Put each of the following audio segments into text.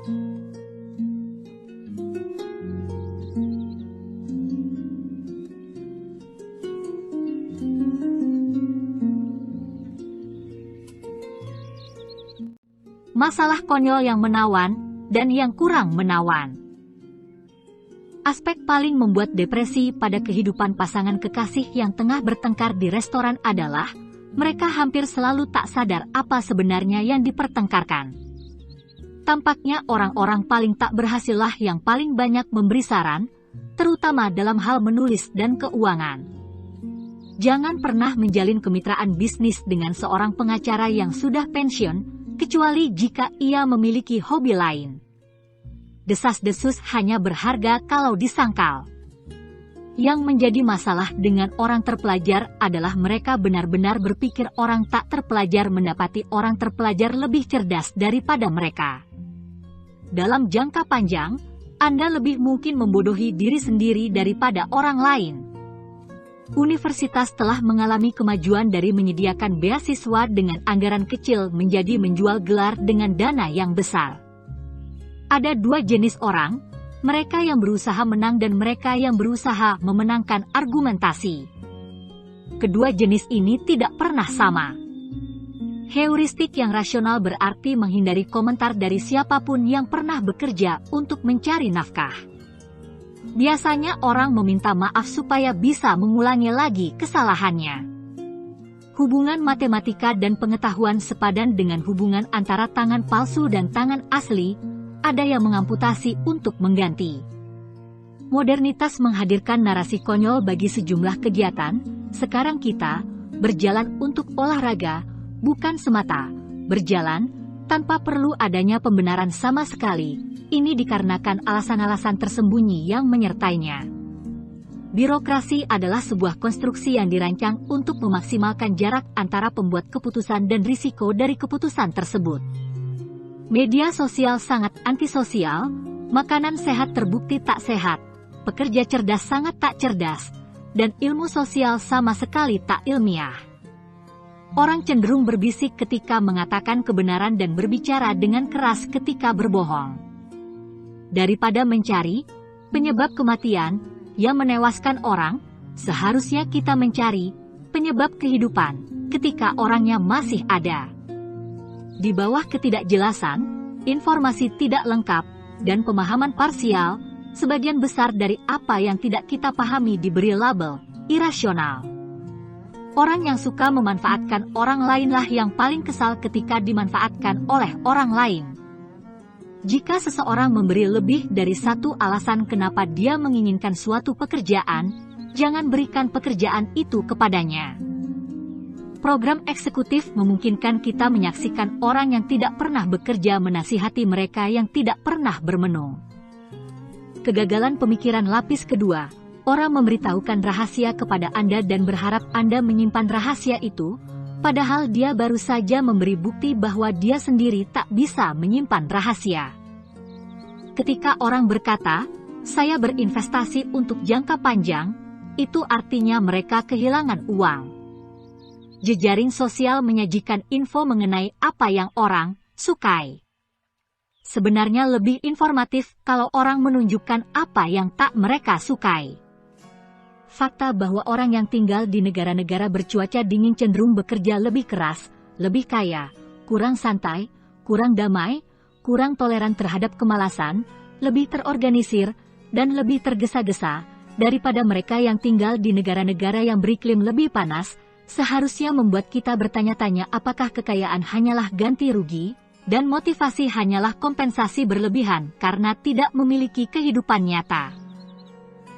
Masalah konyol yang menawan dan yang kurang menawan. Aspek paling membuat depresi pada kehidupan pasangan kekasih yang tengah bertengkar di restoran adalah mereka hampir selalu tak sadar apa sebenarnya yang dipertengkarkan. Tampaknya orang-orang paling tak berhasillah yang paling banyak memberi saran, terutama dalam hal menulis dan keuangan. Jangan pernah menjalin kemitraan bisnis dengan seorang pengacara yang sudah pensiun, kecuali jika ia memiliki hobi lain. Desas-desus hanya berharga kalau disangkal. Yang menjadi masalah dengan orang terpelajar adalah mereka benar-benar berpikir orang tak terpelajar mendapati orang terpelajar lebih cerdas daripada mereka. Dalam jangka panjang, Anda lebih mungkin membodohi diri sendiri daripada orang lain. Universitas telah mengalami kemajuan dari menyediakan beasiswa dengan anggaran kecil menjadi menjual gelar dengan dana yang besar. Ada dua jenis orang, mereka yang berusaha menang dan mereka yang berusaha memenangkan argumentasi. Kedua jenis ini tidak pernah sama. Heuristik yang rasional berarti menghindari komentar dari siapapun yang pernah bekerja untuk mencari nafkah. Biasanya orang meminta maaf supaya bisa mengulangi lagi kesalahannya. Hubungan matematika dan pengetahuan sepadan dengan hubungan antara tangan palsu dan tangan asli, ada yang mengamputasi untuk mengganti. Modernitas menghadirkan narasi konyol bagi sejumlah kegiatan, sekarang kita berjalan untuk olahraga, bukan semata berjalan, tanpa perlu adanya pembenaran sama sekali. Ini dikarenakan alasan-alasan tersembunyi yang menyertainya. Birokrasi adalah sebuah konstruksi yang dirancang untuk memaksimalkan jarak antara pembuat keputusan dan risiko dari keputusan tersebut. Media sosial sangat antisosial, makanan sehat terbukti tak sehat, pekerja cerdas sangat tak cerdas, dan ilmu sosial sama sekali tak ilmiah. Orang cenderung berbisik ketika mengatakan kebenaran dan berbicara dengan keras ketika berbohong. Daripada mencari penyebab kematian yang menewaskan orang, seharusnya kita mencari penyebab kehidupan ketika orangnya masih ada. Di bawah ketidakjelasan, informasi tidak lengkap, dan pemahaman parsial, sebagian besar dari apa yang tidak kita pahami diberi label irasional. Orang yang suka memanfaatkan orang lainlah yang paling kesal ketika dimanfaatkan oleh orang lain. Jika seseorang memberi lebih dari satu alasan kenapa dia menginginkan suatu pekerjaan, jangan berikan pekerjaan itu kepadanya. Program eksekutif memungkinkan kita menyaksikan orang yang tidak pernah bekerja menasihati mereka yang tidak pernah bermenung. Kegagalan pemikiran lapis kedua, orang memberitahukan rahasia kepada Anda dan berharap Anda menyimpan rahasia itu, padahal dia baru saja memberi bukti bahwa dia sendiri tak bisa menyimpan rahasia. Ketika orang berkata, saya berinvestasi untuk jangka panjang, itu artinya mereka kehilangan uang. Jejaring sosial menyajikan info mengenai apa yang orang sukai. Sebenarnya lebih informatif kalau orang menunjukkan apa yang tak mereka sukai. Fakta bahwa orang yang tinggal di negara-negara bercuaca dingin cenderung bekerja lebih keras, lebih kaya, kurang santai, kurang damai, kurang toleran terhadap kemalasan, lebih terorganisir, dan lebih tergesa-gesa, daripada mereka yang tinggal di negara-negara yang beriklim lebih panas, seharusnya membuat kita bertanya-tanya apakah kekayaan hanyalah ganti rugi, dan motivasi hanyalah kompensasi berlebihan karena tidak memiliki kehidupan nyata.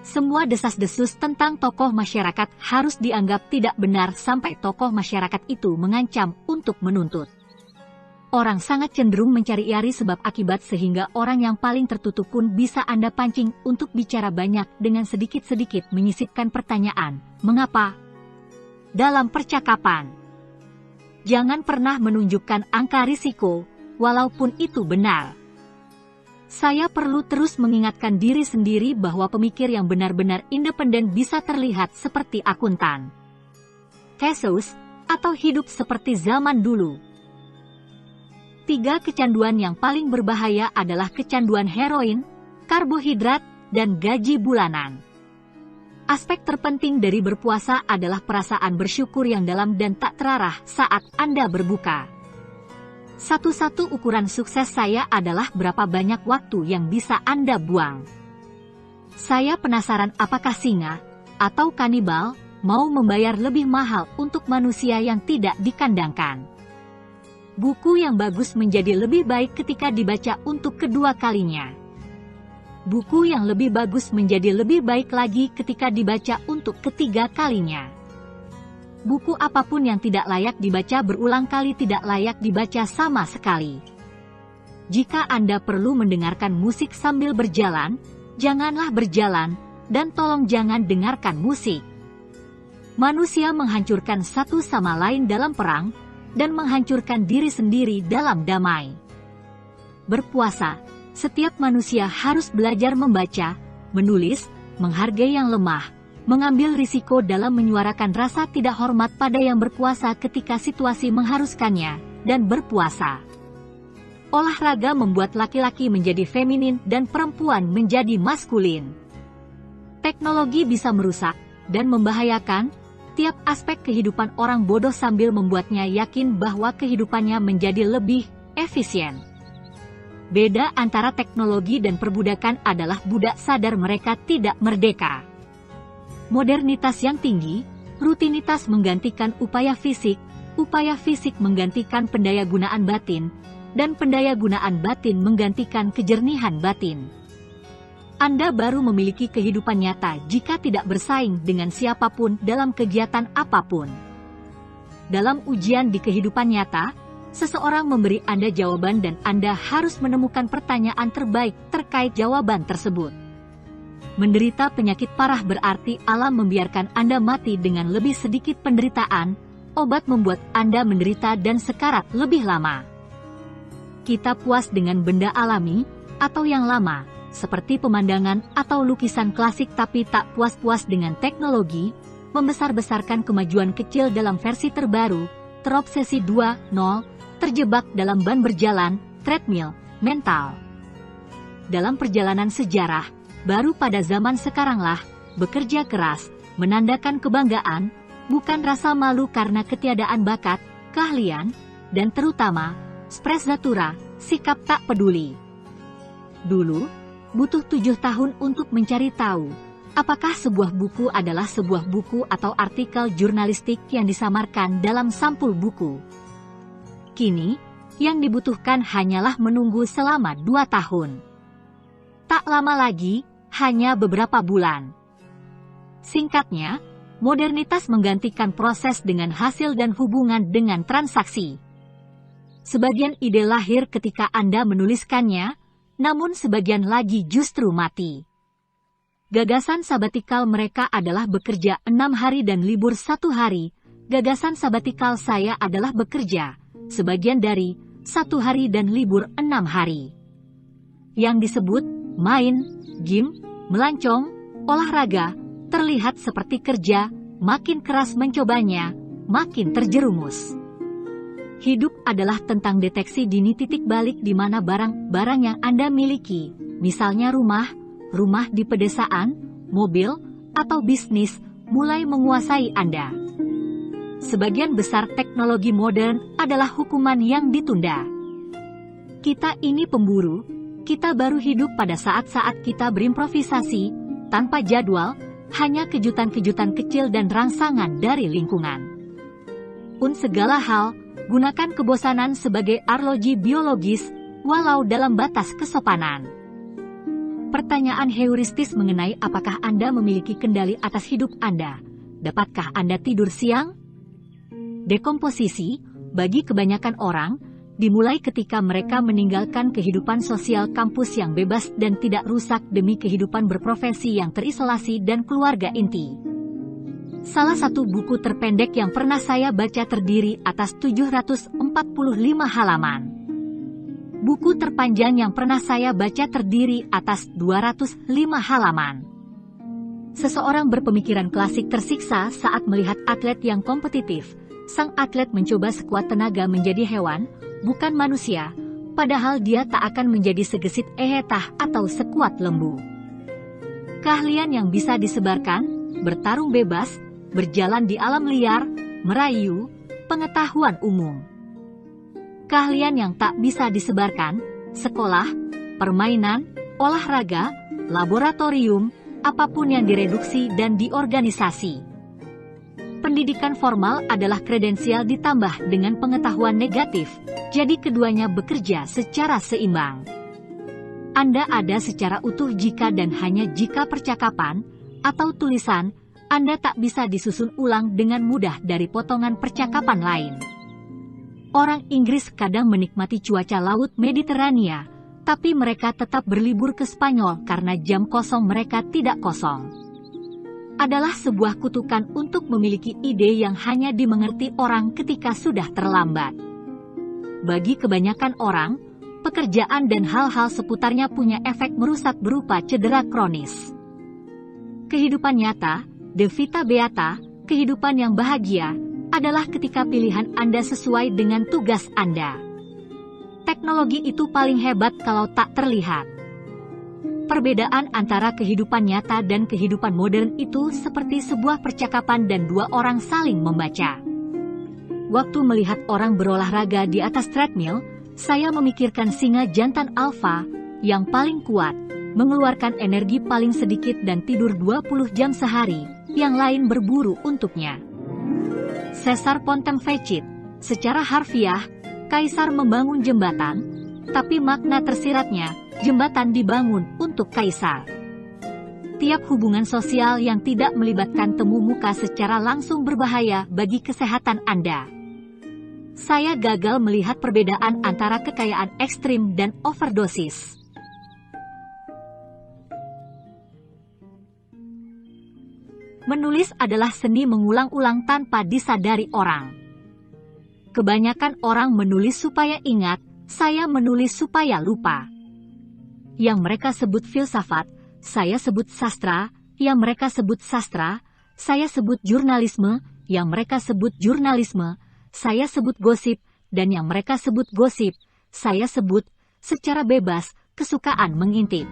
Semua desas-desus tentang tokoh masyarakat harus dianggap tidak benar sampai tokoh masyarakat itu mengancam untuk menuntut. Orang sangat cenderung mencari iri sebab akibat sehingga orang yang paling tertutup pun bisa Anda pancing untuk bicara banyak dengan sedikit-sedikit menyisipkan pertanyaan, mengapa? Dalam percakapan, jangan pernah menunjukkan angka risiko, walaupun itu benar. Saya perlu terus mengingatkan diri sendiri bahwa pemikir yang benar-benar independen bisa terlihat seperti akuntan, Theseus, atau hidup seperti zaman dulu. 3 kecanduan yang paling berbahaya adalah kecanduan heroin, karbohidrat, dan gaji bulanan. Aspek terpenting dari berpuasa adalah perasaan bersyukur yang dalam dan tak terarah saat Anda berbuka. Satu-satu ukuran sukses saya adalah berapa banyak waktu yang bisa Anda buang. Saya penasaran apakah singa atau kanibal mau membayar lebih mahal untuk manusia yang tidak dikandangkan. Buku yang bagus menjadi lebih baik ketika dibaca untuk kedua kalinya. Buku yang lebih bagus menjadi lebih baik lagi ketika dibaca untuk ketiga kalinya. Buku apapun yang tidak layak dibaca berulang kali tidak layak dibaca sama sekali. Jika Anda perlu mendengarkan musik sambil berjalan, janganlah berjalan, dan tolong jangan dengarkan musik. Manusia menghancurkan satu sama lain dalam perang, dan menghancurkan diri sendiri dalam damai. Berpuasa, setiap manusia harus belajar membaca, menulis, menghargai yang lemah, mengambil risiko dalam menyuarakan rasa tidak hormat pada yang berpuasa ketika situasi mengharuskannya, dan berpuasa. Olahraga membuat laki-laki menjadi feminin dan perempuan menjadi maskulin. Teknologi bisa merusak dan membahayakan tiap aspek kehidupan orang bodoh sambil membuatnya yakin bahwa kehidupannya menjadi lebih efisien. Beda antara teknologi dan perbudakan adalah budak sadar mereka tidak merdeka. Modernitas yang tinggi, rutinitas menggantikan upaya fisik menggantikan pendayagunaan batin, dan pendayagunaan batin menggantikan kejernihan batin. Anda baru memiliki kehidupan nyata jika tidak bersaing dengan siapapun dalam kegiatan apapun. Dalam ujian di kehidupan nyata, seseorang memberi Anda jawaban dan Anda harus menemukan pertanyaan terbaik terkait jawaban tersebut. Menderita penyakit parah berarti alam membiarkan Anda mati dengan lebih sedikit penderitaan, obat membuat Anda menderita dan sekarat lebih lama. Kita puas dengan benda alami, atau yang lama, seperti pemandangan atau lukisan klasik tapi tak puas-puas dengan teknologi, membesar-besarkan kemajuan kecil dalam versi terbaru, terobsesi 2.0, terjebak dalam ban berjalan, treadmill, mental. Dalam perjalanan sejarah, baru pada zaman sekaranglah, bekerja keras, menandakan kebanggaan, bukan rasa malu karena ketiadaan bakat, keahlian, dan terutama, sprezzatura, sikap tak peduli. Dulu, butuh 7 tahun untuk mencari tahu, apakah sebuah buku adalah sebuah buku atau artikel jurnalistik yang disamarkan dalam sampul buku. Kini, yang dibutuhkan hanyalah menunggu selama 2 tahun. Tak lama lagi, hanya beberapa bulan. Singkatnya, modernitas menggantikan proses dengan hasil dan hubungan dengan transaksi. Sebagian ide lahir ketika Anda menuliskannya, namun sebagian lagi justru mati. Gagasan sabatikal mereka adalah bekerja 6 hari dan libur 1 hari. Gagasan sabatikal saya adalah bekerja, sebagian dari, 1 hari dan libur 6 hari. Yang disebut, main, game, melancong, olahraga, terlihat seperti kerja, makin keras mencobanya, makin terjerumus. Hidup adalah tentang deteksi dini titik balik di mana barang-barang yang Anda miliki, misalnya rumah di pedesaan, mobil, atau bisnis, mulai menguasai Anda. Sebagian besar teknologi modern adalah hukuman yang ditunda. Kita ini pemburu, kita baru hidup pada saat-saat kita berimprovisasi, tanpa jadwal, hanya kejutan-kejutan kecil dan rangsangan dari lingkungan. Segala hal, gunakan kebosanan sebagai arloji biologis, walau dalam batas kesopanan. Pertanyaan heuristis mengenai apakah Anda memiliki kendali atas hidup Anda. Dapatkah Anda tidur siang? Dekomposisi, bagi kebanyakan orang, dimulai ketika mereka meninggalkan kehidupan sosial kampus yang bebas dan tidak rusak demi kehidupan berprofesi yang terisolasi dan keluarga inti. Salah satu buku terpendek yang pernah saya baca terdiri atas 745 halaman. Buku terpanjang yang pernah saya baca terdiri atas 205 halaman. Seseorang berpemikiran klasik tersiksa saat melihat atlet yang kompetitif. Sang atlet mencoba sekuat tenaga menjadi hewan, bukan manusia, padahal dia tak akan menjadi segesit ehetah atau sekuat lembu. Keahlian yang bisa disebarkan, bertarung bebas, berjalan di alam liar, merayu, pengetahuan umum. Keahlian yang tak bisa disebarkan, sekolah, permainan, olahraga, laboratorium, apapun yang direduksi dan diorganisasi. Pendidikan formal adalah kredensial ditambah dengan pengetahuan negatif, jadi keduanya bekerja secara seimbang. Anda ada secara utuh jika dan hanya jika percakapan atau tulisan Anda tak bisa disusun ulang dengan mudah dari potongan percakapan lain. Orang Inggris kadang menikmati cuaca laut Mediterania, tapi mereka tetap berlibur ke Spanyol karena jam kosong mereka tidak kosong. Adalah sebuah kutukan untuk memiliki ide yang hanya dimengerti orang ketika sudah terlambat. Bagi kebanyakan orang, pekerjaan dan hal-hal seputarnya punya efek merusak berupa cedera kronis. Kehidupan nyata, de vita beata, kehidupan yang bahagia, adalah ketika pilihan Anda sesuai dengan tugas Anda. Teknologi itu paling hebat kalau tak terlihat. Perbedaan antara kehidupan nyata dan kehidupan modern itu seperti sebuah percakapan dan dua orang saling membaca. Waktu melihat orang berolahraga di atas treadmill, saya memikirkan singa jantan alfa yang paling kuat, mengeluarkan energi paling sedikit dan tidur 20 jam sehari, yang lain berburu untuknya. Caesar Pontem Fecit, secara harfiah, Kaisar membangun jembatan, tapi makna tersiratnya, jembatan dibangun untuk Kaisar. Tiap hubungan sosial yang tidak melibatkan temu muka secara langsung berbahaya bagi kesehatan Anda. Saya gagal melihat perbedaan antara kekayaan ekstrim dan overdosis. Menulis adalah seni mengulang-ulang tanpa disadari orang. Kebanyakan orang menulis supaya ingat, saya menulis supaya lupa. Yang mereka sebut filsafat, saya sebut sastra, yang mereka sebut sastra, saya sebut jurnalisme, yang mereka sebut jurnalisme, saya sebut gosip, dan yang mereka sebut gosip, saya sebut, secara bebas, kesukaan mengintip.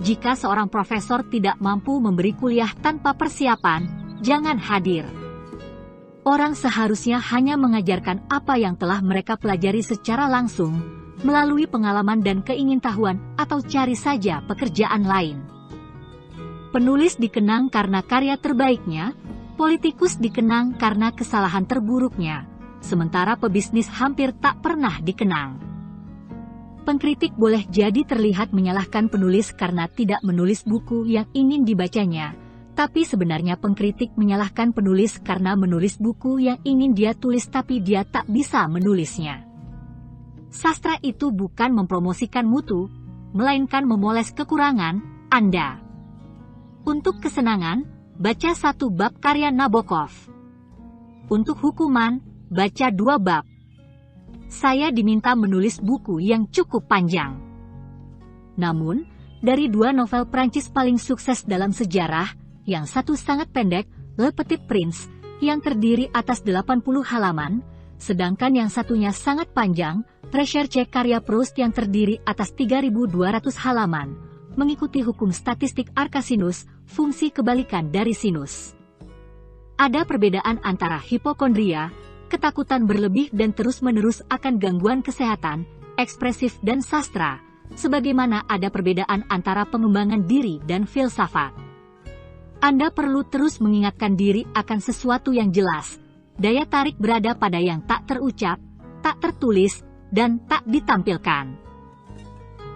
Jika seorang profesor tidak mampu memberi kuliah tanpa persiapan, jangan hadir. Orang seharusnya hanya mengajarkan apa yang telah mereka pelajari secara langsung, melalui pengalaman dan keingintahuan, atau cari saja pekerjaan lain. Penulis dikenang karena karya terbaiknya, politikus dikenang karena kesalahan terburuknya, sementara pebisnis hampir tak pernah dikenang. Pengkritik boleh jadi terlihat menyalahkan penulis karena tidak menulis buku yang ingin dibacanya, tapi sebenarnya pengkritik menyalahkan penulis karena menulis buku yang ingin dia tulis tapi dia tak bisa menulisnya. Sastra itu bukan mempromosikan mutu, melainkan memoles kekurangan Anda. Untuk kesenangan, baca 1 bab karya Nabokov. Untuk hukuman, baca 2 bab. Saya diminta menulis buku yang cukup panjang. Namun, dari 2 novel Prancis paling sukses dalam sejarah, yang satu sangat pendek, Le Petit Prince, yang terdiri atas 80 halaman, sedangkan yang satunya sangat panjang, Recherche karya Proust yang terdiri atas 3.200 halaman, mengikuti hukum statistik arkasinus, fungsi kebalikan dari sinus. Ada perbedaan antara hipokondria, ketakutan berlebih dan terus-menerus akan gangguan kesehatan, ekspresif dan sastra, sebagaimana ada perbedaan antara pengembangan diri dan filsafat. Anda perlu terus mengingatkan diri akan sesuatu yang jelas. Daya tarik berada pada yang tak terucap, tak tertulis, dan tak ditampilkan.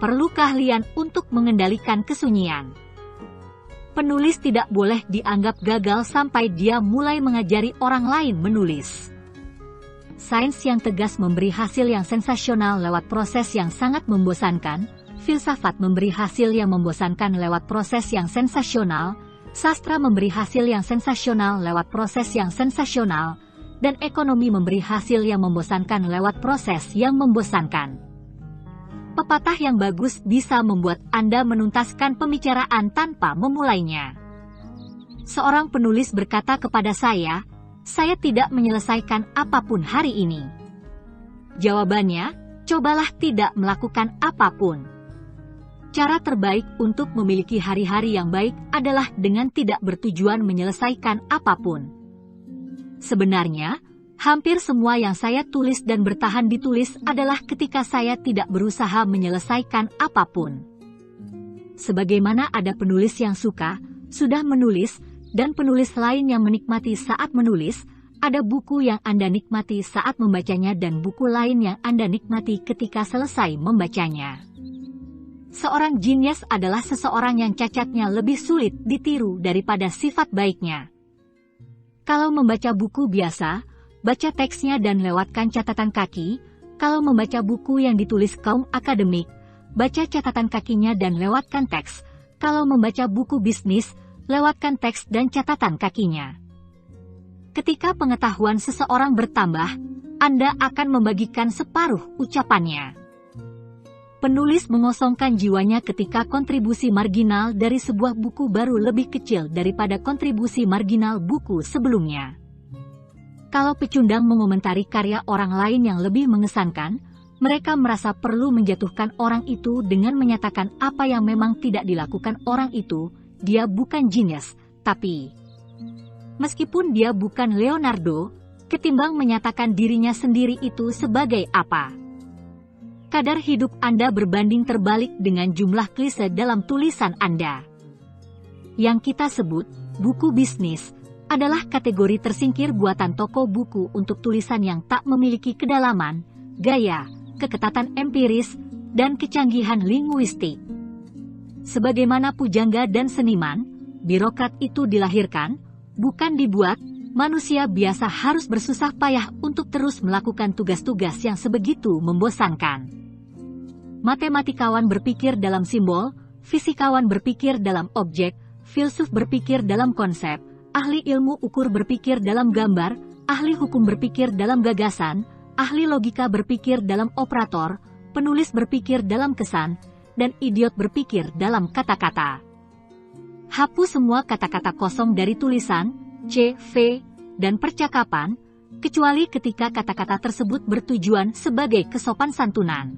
Perlu keahlian untuk mengendalikan kesunyian. Penulis tidak boleh dianggap gagal sampai dia mulai mengajari orang lain menulis. Sains yang tegas memberi hasil yang sensasional lewat proses yang sangat membosankan, filsafat memberi hasil yang membosankan lewat proses yang sensasional, sastra memberi hasil yang sensasional lewat proses yang sensasional, dan ekonomi memberi hasil yang membosankan lewat proses yang membosankan. Pepatah yang bagus bisa membuat Anda menuntaskan pembicaraan tanpa memulainya. Seorang penulis berkata kepada saya tidak menyelesaikan apapun hari ini. Jawabannya, cobalah tidak melakukan apapun. Cara terbaik untuk memiliki hari-hari yang baik adalah dengan tidak bertujuan menyelesaikan apapun. Sebenarnya, hampir semua yang saya tulis dan bertahan ditulis adalah ketika saya tidak berusaha menyelesaikan apapun. Sebagaimana ada penulis yang sudah menulis, dan penulis lain yang menikmati saat menulis, ada buku yang Anda nikmati saat membacanya dan buku lain yang Anda nikmati ketika selesai membacanya. Seorang jenius adalah seseorang yang cacatnya lebih sulit ditiru daripada sifat baiknya. Kalau membaca buku biasa, baca teksnya dan lewatkan catatan kaki. Kalau membaca buku yang ditulis kaum akademik, baca catatan kakinya dan lewatkan teks. Kalau membaca buku bisnis, lewatkan teks dan catatan kakinya. Ketika pengetahuan seseorang bertambah, Anda akan membagikan separuh ucapannya. Penulis mengosongkan jiwanya ketika kontribusi marginal dari sebuah buku baru lebih kecil daripada kontribusi marginal buku sebelumnya. Kalau pecundang mengomentari karya orang lain yang lebih mengesankan, mereka merasa perlu menjatuhkan orang itu dengan menyatakan apa yang memang tidak dilakukan orang itu. Dia bukan jenius, tapi meskipun dia bukan Leonardo, ketimbang menyatakan dirinya sendiri itu sebagai apa. Kadar hidup Anda berbanding terbalik dengan jumlah klise dalam tulisan Anda. Yang kita sebut buku bisnis adalah kategori tersingkir buatan toko buku untuk tulisan yang tak memiliki kedalaman, gaya, keketatan empiris, dan kecanggihan linguistik. Sebagaimana pujangga dan seniman, birokrat itu dilahirkan, bukan dibuat. Manusia biasa harus bersusah payah untuk terus melakukan tugas-tugas yang sebegitu membosankan. Matematikawan berpikir dalam simbol, fisikawan berpikir dalam objek, filsuf berpikir dalam konsep, ahli ilmu ukur berpikir dalam gambar, ahli hukum berpikir dalam gagasan, ahli logika berpikir dalam operator, penulis berpikir dalam kesan, dan idiot berpikir dalam kata-kata. Hapus semua kata-kata kosong dari tulisan, CV, dan percakapan, kecuali ketika kata-kata tersebut bertujuan sebagai kesopan santunan.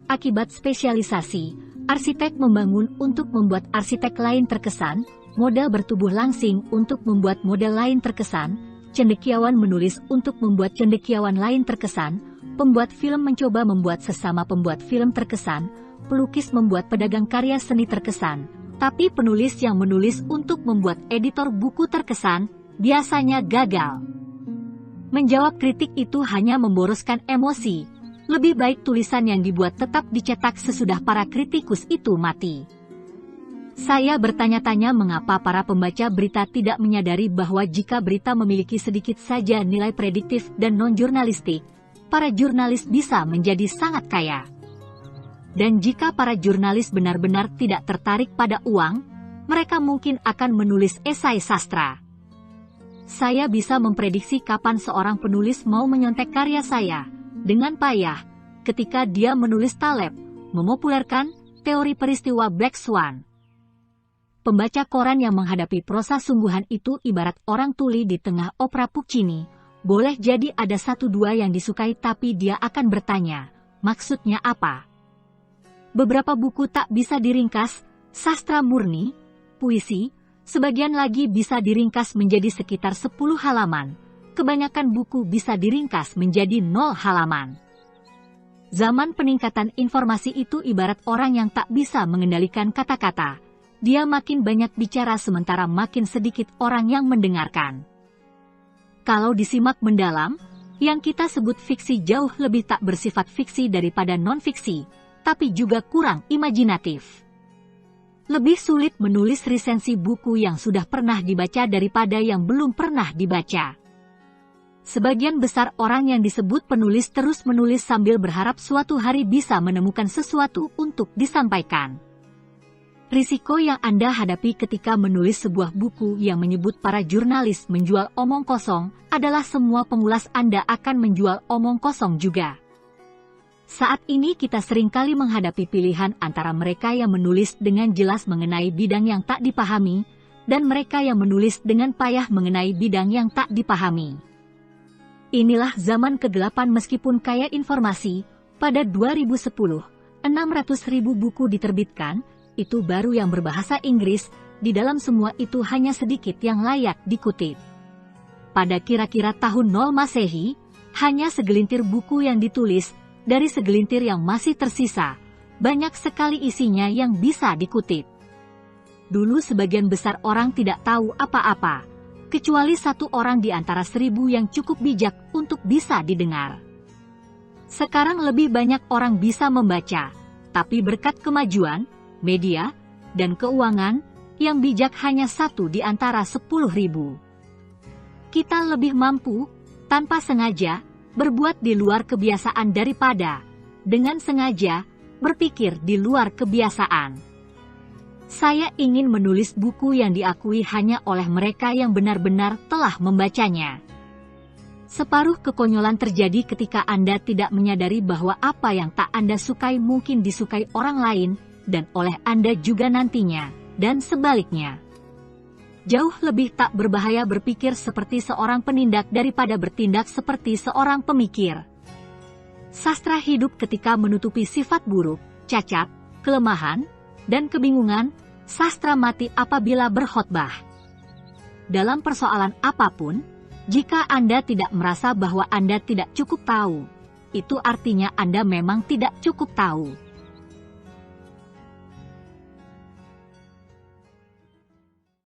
Akibat spesialisasi, arsitek membangun untuk membuat arsitek lain terkesan, model bertubuh langsing untuk membuat model lain terkesan, cendekiawan menulis untuk membuat cendekiawan lain terkesan, pembuat film mencoba membuat sesama pembuat film terkesan, pelukis membuat pedagang karya seni terkesan, tapi penulis yang menulis untuk membuat editor buku terkesan, biasanya gagal. Menjawab kritik itu hanya memboroskan emosi. Lebih baik tulisan yang dibuat tetap dicetak sesudah para kritikus itu mati. Saya bertanya-tanya mengapa para pembaca berita tidak menyadari bahwa jika berita memiliki sedikit saja nilai prediktif dan non-jurnalistik, para jurnalis bisa menjadi sangat kaya. Dan jika para jurnalis benar-benar tidak tertarik pada uang, mereka mungkin akan menulis esai sastra. Saya bisa memprediksi kapan seorang penulis mau menyontek karya saya, dengan payah, ketika dia menulis Taleb, memopulerkan teori peristiwa Black Swan. Pembaca koran yang menghadapi prosa sungguhan itu ibarat orang tuli di tengah opera Puccini. Boleh jadi ada satu dua yang disukai tapi dia akan bertanya, maksudnya apa? Beberapa buku tak bisa diringkas, sastra murni, puisi, sebagian lagi bisa diringkas menjadi sekitar 10 halaman. Kebanyakan buku bisa diringkas menjadi 0 halaman. Zaman peningkatan informasi itu ibarat orang yang tak bisa mengendalikan kata-kata. Dia makin banyak bicara sementara makin sedikit orang yang mendengarkan. Kalau disimak mendalam, yang kita sebut fiksi jauh lebih tak bersifat fiksi daripada non-fiksi, tapi juga kurang imajinatif. Lebih sulit menulis resensi buku yang sudah pernah dibaca daripada yang belum pernah dibaca. Sebagian besar orang yang disebut penulis terus menulis sambil berharap suatu hari bisa menemukan sesuatu untuk disampaikan. Risiko yang Anda hadapi ketika menulis sebuah buku yang menyebut para jurnalis menjual omong kosong adalah semua pengulas Anda akan menjual omong kosong juga. Saat ini kita seringkali menghadapi pilihan antara mereka yang menulis dengan jelas mengenai bidang yang tak dipahami, dan mereka yang menulis dengan payah mengenai bidang yang tak dipahami. Inilah zaman kegelapan meskipun kaya informasi. Pada 2010, 600.000 buku diterbitkan, itu baru yang berbahasa Inggris, di dalam semua itu hanya sedikit yang layak dikutip. Pada kira-kira tahun 0 Masehi, hanya segelintir buku yang ditulis, dari segelintir yang masih tersisa, banyak sekali isinya yang bisa dikutip. Dulu sebagian besar orang tidak tahu apa-apa, kecuali satu orang di antara 1.000 yang cukup bijak untuk bisa didengar. Sekarang lebih banyak orang bisa membaca, tapi berkat kemajuan, media, dan keuangan, yang bijak hanya 1 di antara 10.000. Kita lebih mampu, tanpa sengaja, berbuat di luar kebiasaan daripada, dengan sengaja, berpikir di luar kebiasaan. Saya ingin menulis buku yang diakui hanya oleh mereka yang benar-benar telah membacanya. Separuh kekonyolan terjadi ketika Anda tidak menyadari bahwa apa yang tak Anda sukai mungkin disukai orang lain, dan oleh Anda juga nantinya, dan sebaliknya. Jauh lebih tak berbahaya berpikir seperti seorang penindak daripada bertindak seperti seorang pemikir. Sastra hidup ketika menutupi sifat buruk, cacat, kelemahan, dan kebingungan. Sastra mati apabila berkhotbah. Dalam persoalan apapun, jika Anda tidak merasa bahwa Anda tidak cukup tahu, itu artinya Anda memang tidak cukup tahu.